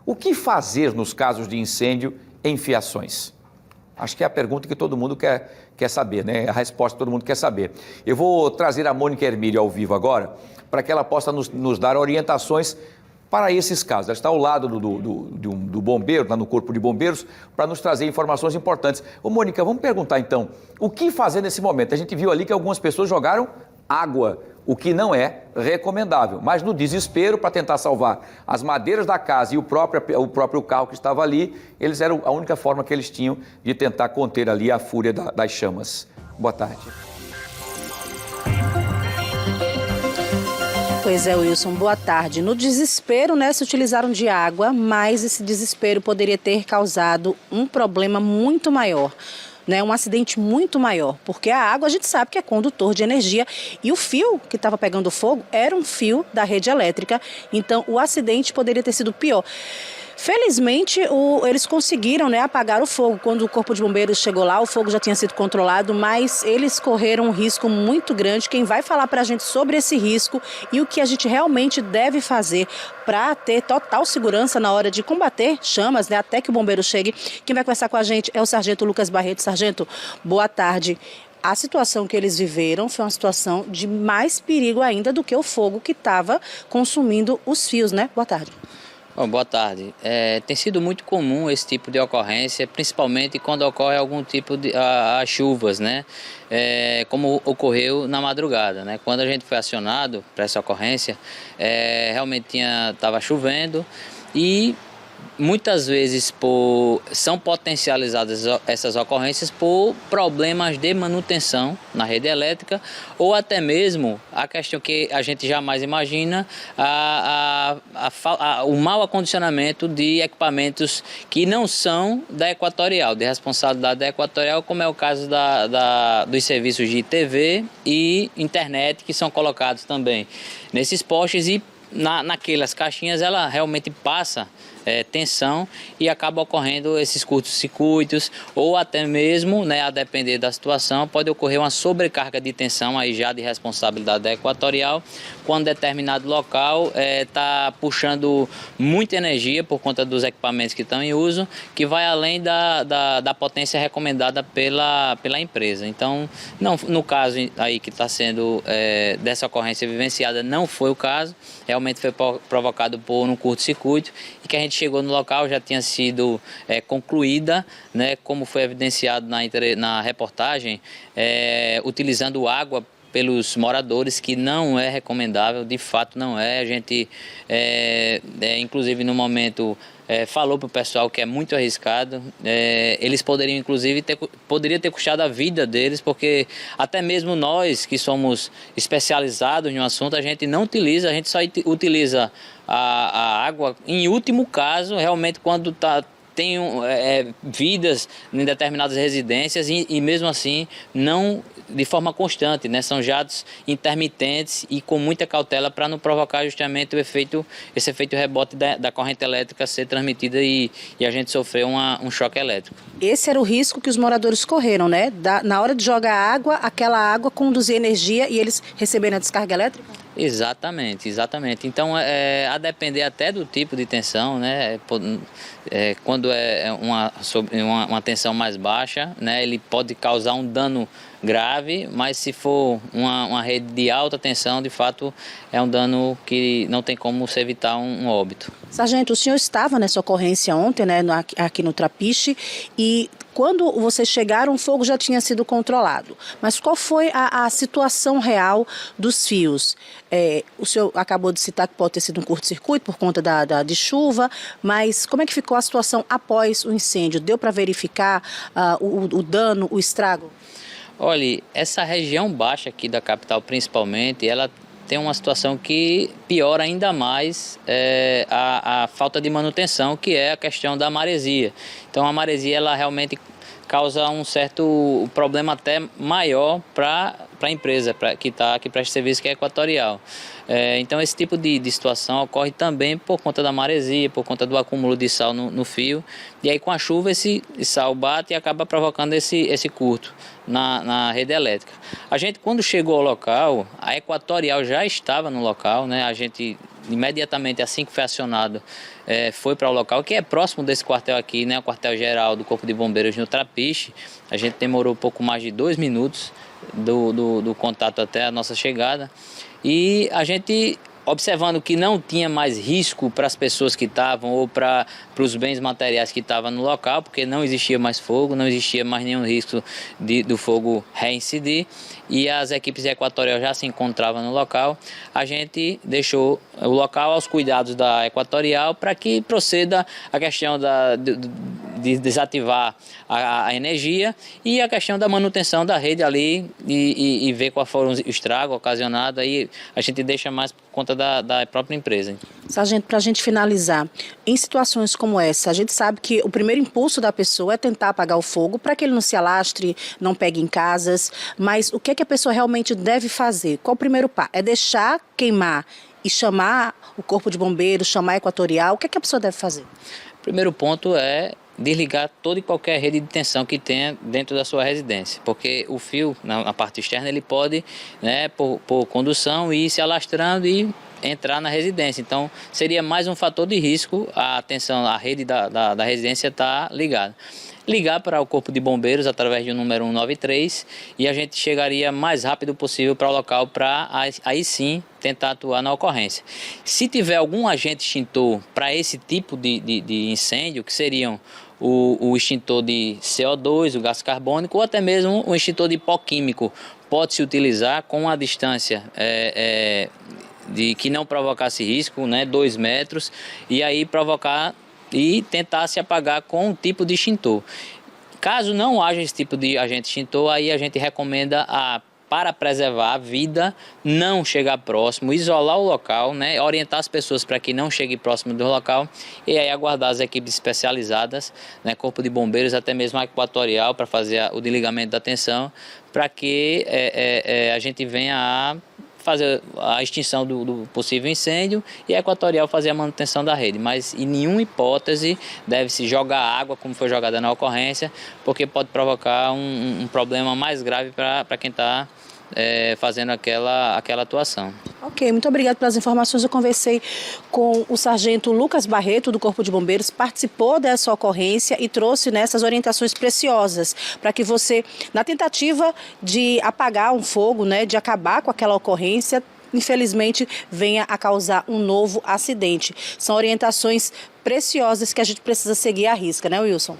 O que fazer nos casos de incêndio em fiações? Acho que é a pergunta que todo mundo quer saber, né? A resposta que todo mundo quer saber. Eu vou trazer a Mônica Hermílio ao vivo agora, para que ela possa nos dar orientações para esses casos. Ela está ao lado do bombeiro, lá no Corpo de Bombeiros, para nos trazer informações importantes. Ô Mônica, vamos perguntar então, o que fazer nesse momento? A gente viu ali que algumas pessoas jogaram água, o que não é recomendável, mas no desespero para tentar salvar as madeiras da casa e o próprio carro que estava ali, eles eram a única forma que eles tinham de tentar conter ali a fúria das chamas. Boa tarde. Pois é, Wilson, boa tarde. No desespero, se utilizaram de água, mas esse desespero poderia ter causado um problema muito maior. Um acidente muito maior, porque a água a gente sabe que é condutor de energia e o fio que estava pegando fogo era um fio da rede elétrica, então o acidente poderia ter sido pior. Felizmente, eles conseguiram apagar o fogo. Quando o Corpo de Bombeiros chegou lá, o fogo já tinha sido controlado, mas eles correram um risco muito grande. Quem vai falar para a gente sobre esse risco e o que a gente realmente deve fazer para ter total segurança na hora de combater chamas, até que o bombeiro chegue, quem vai conversar com a gente é o Sargento Lucas Barreto. Sargento, boa tarde. A situação que eles viveram foi uma situação de mais perigo ainda do que o fogo que estava consumindo os fios, Boa tarde. Bom, boa tarde. Tem sido muito comum esse tipo de ocorrência, principalmente quando ocorre algum tipo de chuvas, como ocorreu na madrugada, Quando a gente foi acionado para essa ocorrência, realmente estava chovendo e muitas vezes são potencializadas essas ocorrências por problemas de manutenção na rede elétrica ou até mesmo a questão que a gente jamais imagina, o mau acondicionamento de equipamentos que não são da Equatorial, de responsabilidade da Equatorial, como é o caso dos serviços de TV e internet que são colocados também nesses postes e naquelas caixinhas ela realmente passa tensão e acaba ocorrendo esses curtos-circuitos ou até mesmo, a depender da situação, pode ocorrer uma sobrecarga de tensão aí já de responsabilidade da Equatorial, quando determinado local está puxando muita energia por conta dos equipamentos que estão em uso, que vai além da potência recomendada pela empresa. Então, no caso aí que está sendo dessa ocorrência vivenciada, não foi o caso, realmente foi provocado por um curto-circuito e que a gente chegou no local já tinha sido concluída, como foi evidenciado na reportagem, utilizando água pelos moradores, que não é recomendável, de fato não é. A gente, inclusive no momento, falou para o pessoal que é muito arriscado. Eles poderiam, inclusive, poderia ter custado a vida deles, porque até mesmo nós que somos especializados no assunto, a gente não utiliza, a gente só utiliza a água, em último caso, realmente quando tem vidas em determinadas residências e mesmo assim não de forma constante, São jatos intermitentes e com muita cautela para não provocar justamente esse efeito rebote da corrente elétrica ser transmitida e a gente sofrer um choque elétrico. Esse era o risco que os moradores correram, na hora de jogar água, aquela água conduzir energia e eles receberem a descarga elétrica? Exatamente. Então, a depender até do tipo de tensão, quando é uma tensão mais baixa, ele pode causar um dano grave, mas se for uma rede de alta tensão, de fato, é um dano que não tem como se evitar um óbito. Sargento, o senhor estava nessa ocorrência ontem, aqui no Trapiche, e quando vocês chegaram, o fogo já tinha sido controlado. Mas qual foi a situação real dos fios? O senhor acabou de citar que pode ter sido um curto-circuito por conta de chuva, mas como é que ficou a situação após o incêndio? Deu para verificar o dano, o estrago? Olha, essa região baixa aqui da capital principalmente, ela tem uma situação que piora ainda mais a falta de manutenção, que é a questão da maresia. Então a maresia ela realmente causa um certo problema até maior para a empresa que presta serviço, que é Equatorial. Então esse tipo de situação ocorre também por conta da maresia, por conta do acúmulo de sal no fio, e aí com a chuva esse sal bate e acaba provocando esse curto na rede elétrica. A gente, quando chegou ao local, a Equatorial já estava no local, a gente imediatamente assim que foi acionado, foi para o local, que é próximo desse quartel aqui, né, o quartel-geral do Corpo de Bombeiros no Trapiche. A gente demorou pouco mais de 2 minutos do contato até a nossa chegada. E a gente, observando que não tinha mais risco para as pessoas que estavam ou para os bens materiais que estavam no local, porque não existia mais fogo, não existia mais nenhum risco do fogo reincidir, e as equipes de Equatorial já se encontravam no local, a gente deixou o local aos cuidados da Equatorial para que proceda a questão de desativar a energia e a questão da manutenção da rede ali e ver qual foram os estragos ocasionados. Aí a gente deixa mais por conta da própria empresa. Sargento, para a gente finalizar, em situações como essa, a gente sabe que o primeiro impulso da pessoa é tentar apagar o fogo para que ele não se alastre, não pegue em casas, mas o que é que a pessoa realmente deve fazer? Qual o primeiro passo? É deixar queimar e chamar o Corpo de Bombeiros, chamar a Equatorial? O que é que a pessoa deve fazer? O primeiro ponto é desligar toda e qualquer rede de tensão que tenha dentro da sua residência, porque o fio na parte externa ele pode, né, por condução, ir se alastrando e entrar na residência. Então seria mais um fator de risco a tensão, a rede da residência estar ligada. Ligar para o Corpo de Bombeiros através do número 193 e a gente chegaria mais rápido possível para o local para aí sim tentar atuar na ocorrência. Se tiver algum agente extintor para esse tipo de incêndio, que seriam o extintor de CO2, o gás carbônico, ou até mesmo o extintor de pó químico, pode-se utilizar com a distância de que não provocasse risco, né, 2 metros, e aí provocar e tentar se apagar com um tipo de extintor. Caso não haja esse tipo de agente extintor, aí a gente recomenda para preservar a vida, não chegar próximo, isolar o local, né, orientar as pessoas para que não cheguem próximo do local e aí aguardar as equipes especializadas, né, Corpo de Bombeiros, até mesmo a Equatorial, para fazer o desligamento da tensão, para que a gente venha a fazer a extinção do possível incêndio e a Equatorial fazer a manutenção da rede. Mas em nenhuma hipótese deve-se jogar água como foi jogada na ocorrência, porque pode provocar um problema mais grave para quem está fazendo aquela atuação. Ok, muito obrigada pelas informações. Eu conversei com o sargento Lucas Barreto, do Corpo de Bombeiros, participou dessa ocorrência e trouxe nessas orientações preciosas para que você, na tentativa de apagar um fogo, né, de acabar com aquela ocorrência, infelizmente venha a causar um novo acidente. São orientações preciosas que a gente precisa seguir à risca, né, Wilson?